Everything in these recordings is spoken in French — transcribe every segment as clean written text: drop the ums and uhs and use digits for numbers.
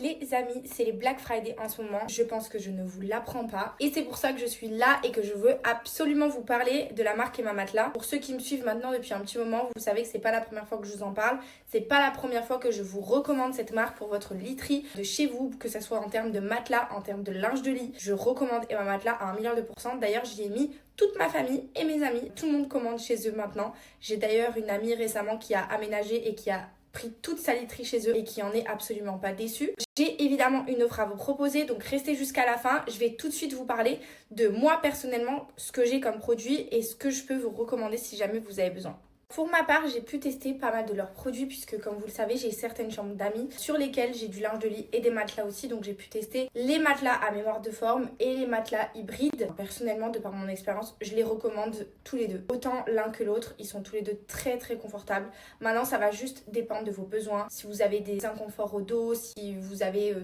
Les amis, c'est les Black Friday en ce moment. Je pense que je ne vous l'apprends pas. Et c'est pour ça que je suis là et que je veux absolument vous parler de la marque Emma Matelas. Pour ceux qui me suivent maintenant depuis un petit moment, vous savez que c'est pas la première fois que je vous en parle. C'est pas la première fois que je vous recommande cette marque pour votre literie de chez vous, que ce soit en termes de matelas, en termes de linge de lit. Je recommande Emma Matelas à 1 000 000%. D'ailleurs, j'y ai mis toute ma famille et mes amis. Tout le monde commande chez eux maintenant. J'ai d'ailleurs une amie récemment qui a aménagé et qui a pris toute sa literie chez eux et qui en est absolument pas déçue. J'ai évidemment une offre à vous proposer, donc restez jusqu'à la fin. Je vais tout de suite vous parler de moi personnellement, ce que j'ai comme produit et ce que je peux vous recommander si jamais vous avez besoin. Pour ma part, j'ai pu tester pas mal de leurs produits puisque comme vous le savez, j'ai certaines chambres d'amis sur lesquelles j'ai du linge de lit et des matelas aussi. Donc j'ai pu tester les matelas à mémoire de forme et les matelas hybrides. Personnellement, de par mon expérience, je les recommande tous les deux. Autant l'un que l'autre, ils sont tous les deux très très confortables. Maintenant, ça va juste dépendre de vos besoins. Si vous avez des inconforts au dos, si vous avez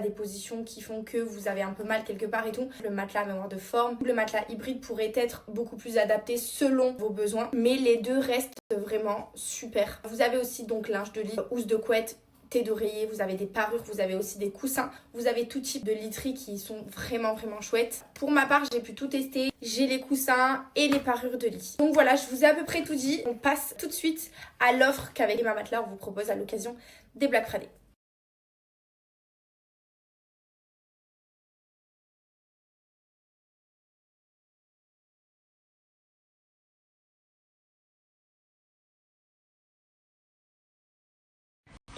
des positions qui font que vous avez un peu mal quelque part et tout. Le matelas à mémoire de forme, le matelas hybride pourrait être beaucoup plus adapté selon vos besoins, mais les deux restent vraiment super. Vous avez aussi donc linge de lit, housse de couette, thé d'oreiller, vous avez des parures, vous avez aussi des coussins, vous avez tout type de literie qui sont vraiment chouettes. Pour ma part, j'ai pu tout tester, j'ai les coussins et les parures de lit. Donc voilà, je vous ai à peu près tout dit. On passe tout de suite à l'offre qu'avec Emma Matelas on vous propose à l'occasion des Black Friday.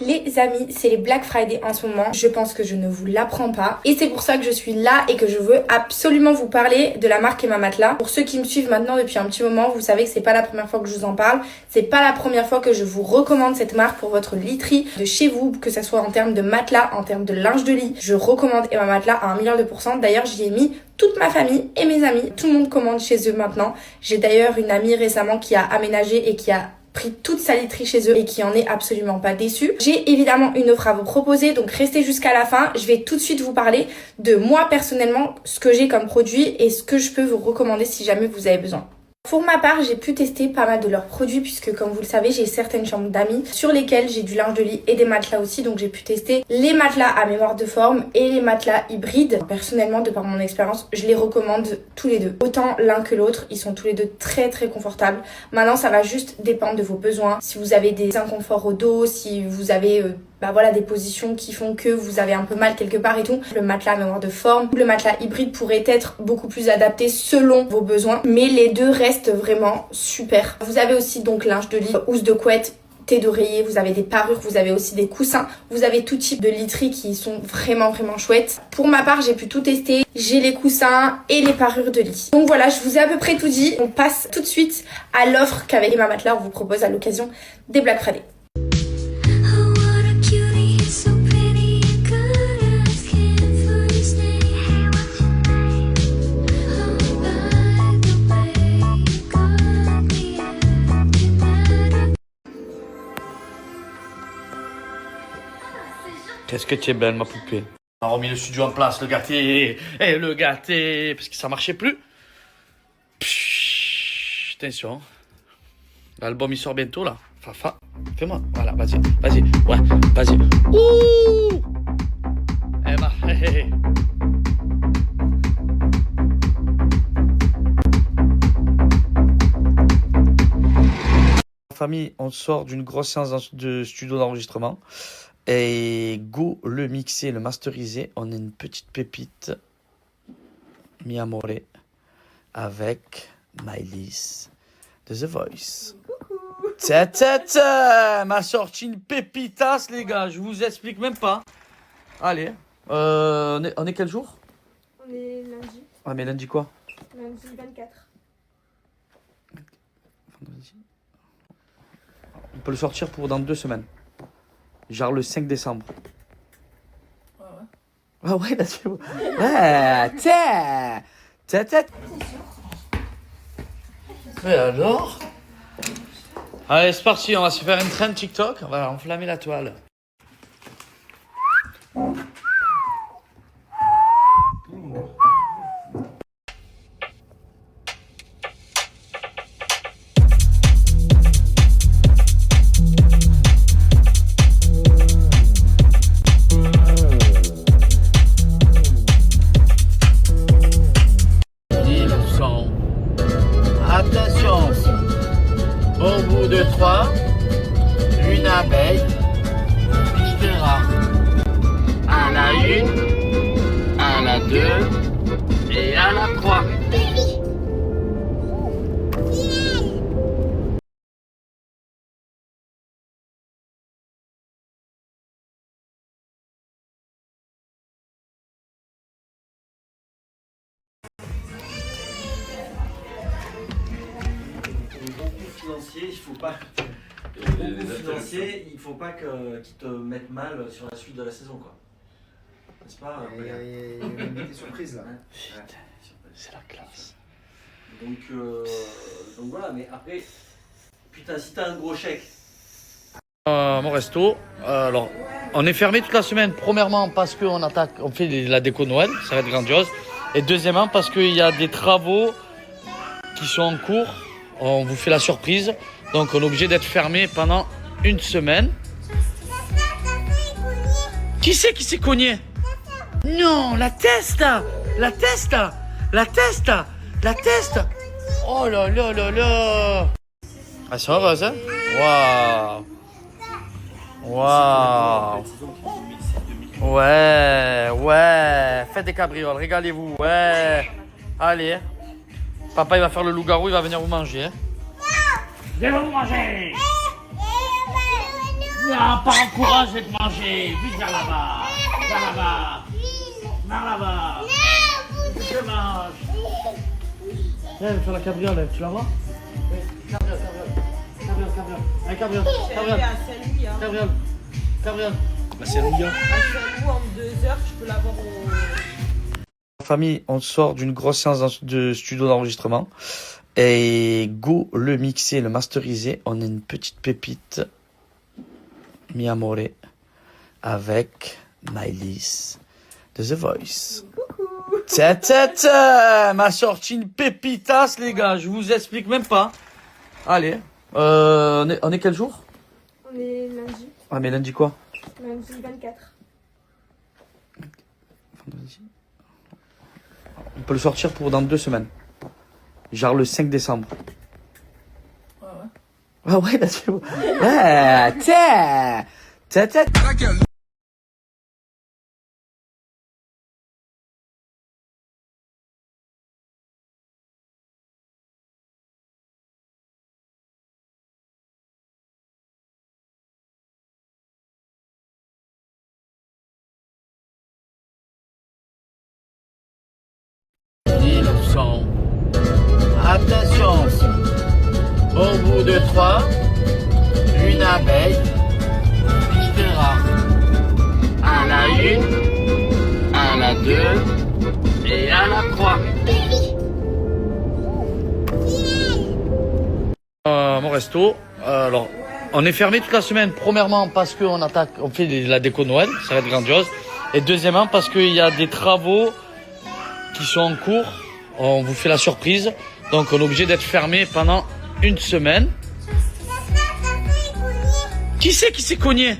Les amis, c'est les Black Friday en ce moment. Je pense que je ne vous l'apprends pas. Et c'est pour ça que je suis là et que je veux absolument vous parler de la marque Emma Matelas. Pour ceux qui me suivent maintenant depuis un petit moment, vous savez que c'est pas la première fois que je vous en parle. C'est pas la première fois que je vous recommande cette marque pour votre literie de chez vous, que ce soit en termes de matelas, en termes de linge de lit. Je recommande Emma Matelas à 1 000 000%. D'ailleurs, j'y ai mis toute ma famille et mes amis. Tout le monde commande chez eux maintenant. J'ai d'ailleurs une amie récemment qui a aménagé et qui a pris toute sa literie chez eux et qui en est absolument pas déçue. J'ai évidemment une offre à vous proposer, donc restez jusqu'à la fin. Je vais tout de suite vous parler de moi personnellement, ce que j'ai comme produit et ce que je peux vous recommander si jamais vous avez besoin. Pour ma part, j'ai pu tester pas mal de leurs produits puisque comme vous le savez, j'ai certaines chambres d'amis sur lesquelles j'ai du linge de lit et des matelas aussi. Donc j'ai pu tester les matelas à mémoire de forme et les matelas hybrides. Personnellement, de par mon expérience, je les recommande tous les deux. Autant l'un que l'autre, ils sont tous les deux très confortables. Maintenant, ça va juste dépendre de vos besoins. Si vous avez des inconforts au dos, si vous avez des positions qui font que vous avez un peu mal quelque part et tout. Le matelas à mémoire de forme, le matelas hybride pourrait être beaucoup plus adapté selon vos besoins, mais les deux restent vraiment super. Vous avez aussi donc linge de lit, housse de couette, thé d'oreiller, vous avez des parures, vous avez aussi des coussins, vous avez tout type de literie qui sont vraiment chouettes. Pour ma part, j'ai pu tout tester, j'ai les coussins et les parures de lit. Donc voilà, je vous ai à peu près tout dit. On passe tout de suite à l'offre qu'avec Emma Matelas on vous propose à l'occasion des Black Friday. Qu'est-ce que tu es belle, ma poupée. On a remis le studio en place, le gâté. Le gâté. Parce que ça marchait plus. Pshhh, attention. L'album, il sort bientôt, là. Fafa, fais-moi. Voilà, vas-y. Ouais, vas-y. Ouh. Emma, hé. Famille, on sort d'une grosse séance de studio d'enregistrement. Et go le mixer, le masteriser. On a une petite pépite, mi amore, avec Maëlys de The Voice. Coucou. M'a sorti une pépitasse, les gars. Je vous explique même pas. Allez, on est quel jour? On est lundi. Ah, mais lundi quoi? Lundi 24. Vendredi. On peut le sortir pour dans 2 semaines. Genre le 5 décembre. Ah ouais, là tu vois. Ouais, tiens. Mais alors? Allez, c'est parti, on va se faire une traîne TikTok. On va enflammer la toile. financiers, il faut pas. Il faut pas qu'ils te mettent mal sur la suite de la saison, quoi. N'est-ce pas? Il y a des surprises là. Ouais. C'est la classe. Donc voilà, mais après, putain, si t'as un gros chèque. Mon resto, alors on est fermé toute la semaine. Premièrement parce qu'on on fait la déco Noël, ça va être grandiose. Et deuxièmement parce qu'il y a des travaux qui sont en cours. On vous fait la surprise. Donc on est obligé d'être fermé pendant une semaine. Qui c'est qui s'est cogné? Non, la testa. La testa. La testa. La testa. Oh là là là là. Elles sont heureuses, hein? Waouh. Waouh. Ouais, ouais. Faites des cabrioles, régalez-vous. Ouais. Allez. Papa, il va faire le loup-garou, il va venir vous manger. Hein. Viens vous manger. Non, pas encourager de manger. Vite vers là-bas. Vers là-bas. Vers là-bas. Je mange. Viens, faire la cabriole, tu la vois? Cabriole. Allez, cabriole. Cabriole. Bah, c'est Louis. À Saint-Loup, en 2 heures, je peux l'avoir au... Famille, on sort d'une grosse séance de studio d'enregistrement. Et go le mixer, le masteriser. On a une petite pépite. Mi Amore. Avec Maëlys de The Voice. M'a sorti une pépitasse, les gars. Je vous explique même pas. Allez. On est quel jour? On est lundi. Ah, mais lundi quoi? Lundi 24. Vendredi. On peut le sortir pour dans 2 semaines. Genre le 5 décembre. Ah ouais, là c'est bon. Ah, tiens. Ils sont. Attention. Au bout de 3, une abeille piquera à la 1, à la 2 et à la 3. Mon resto, alors on est fermé toute la semaine. Premièrement parce qu'on fait la déco Noël, ça va être grandiose. Et deuxièmement parce qu'il y a des travaux qui sont en cours. On vous fait la surprise. Donc on est obligé d'être fermé pendant une semaine. Qui c'est qui s'est cogné?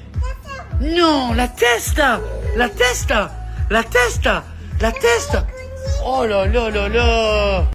Non, la testa. La testa. La testa. La testa. Oh là là là là.